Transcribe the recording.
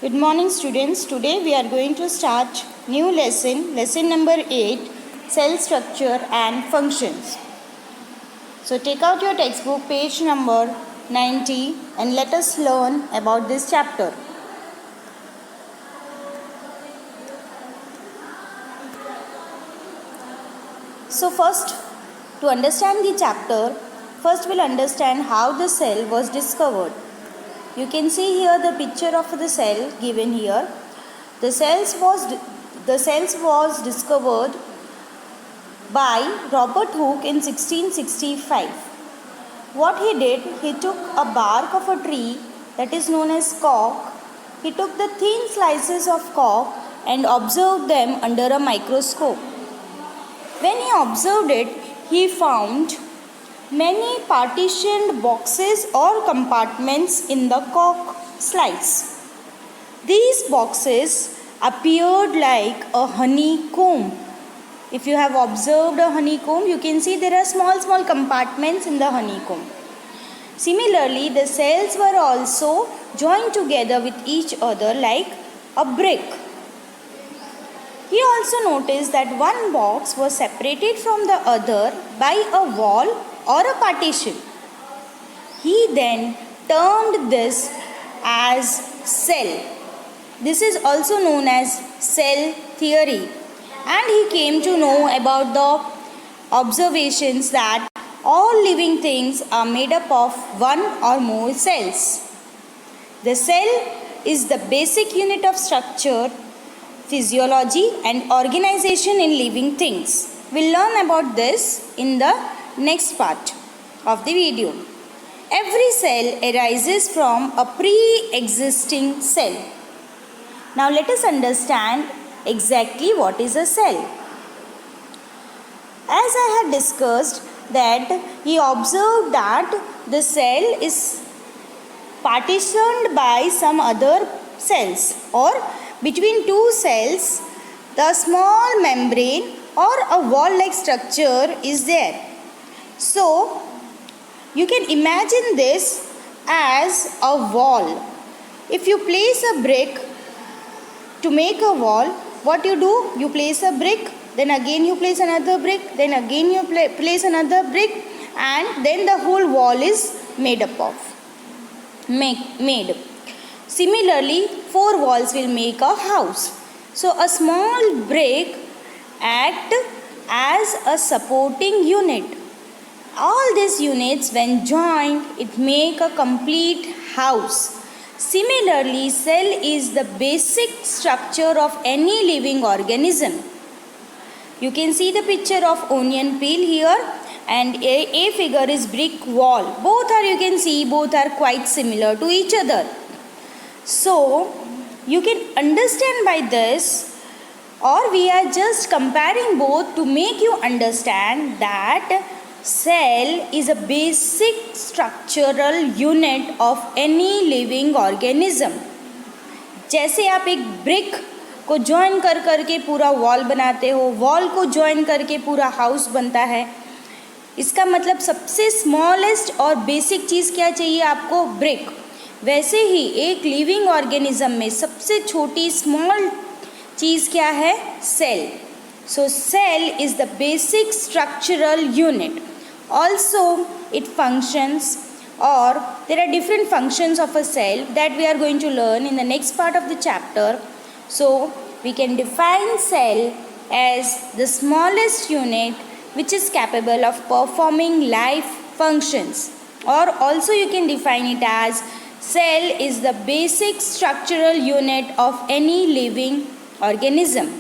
Good morning students. Today we are going to start new lesson number 8, cell structure and functions. So take out your textbook page number 90 and let us learn about this chapter. So first, to understand the chapter, first we'll understand how the cell was discovered. You can see here the picture of the cell given here. The cells was discovered by Robert Hooke in 1665. What he did, he took a bark of a tree that is known as cork. He took the thin slices of cork and observed them under a microscope. When he observed it, he found many partitioned boxes or compartments in the cork slice. These boxes appeared like a honeycomb. If you have observed a honeycomb, you can see there are small compartments in the honeycomb. Similarly, the cells were also joined together with each other like a brick. He also noticed that one box was separated from the other by a wall or a partition. He then termed this as cell. This is also known as cell theory. And he came to know about the observations that all living things are made up of one or more cells. The cell is the basic unit of structure, physiology and organization in living things. We'll learn about this in the next part of the video. Every cell arises from a pre-existing cell. Now let us understand exactly what is a cell. As I had discussed that he observed that the cell is partitioned by some other cells, or between two cells the small membrane or a wall-like structure is there. So you can imagine this as a wall. If you place a brick to make a wall, what you do? You place a brick, then again you place another brick, then again you place another brick, and then the whole wall is made up of. Similarly, 4 walls will make a house. So a small brick acts as a supporting unit. All these units when joined, it make a complete house. Similarly, cell is the basic structure of any living organism. You can see the picture of onion peel here, and a figure is brick wall. Both are quite similar to each other. So you can understand by this, or we are just comparing both to make you understand that cell is a basic structural unit of any living organism. जैसे आप एक brick को join करके पूरा wall बनाते हो, wall को join करके पूरा हाउस बनता है, इसका मतलब सबसे स्मॉलेस्ट और बेसिक चीज़ क्या चाहिए आपको? ब्रिक. वैसे ही एक लिविंग ऑर्गेनिज्म में सबसे छोटी स्मॉल चीज़ क्या है? Cell. So cell is the basic structural unit. Also it functions, or there are different functions of a cell that we are going to learn in the next part of the chapter. So we can define cell as the smallest unit which is capable of performing life functions, or also you can define it as cell is the basic structural unit of any living organism.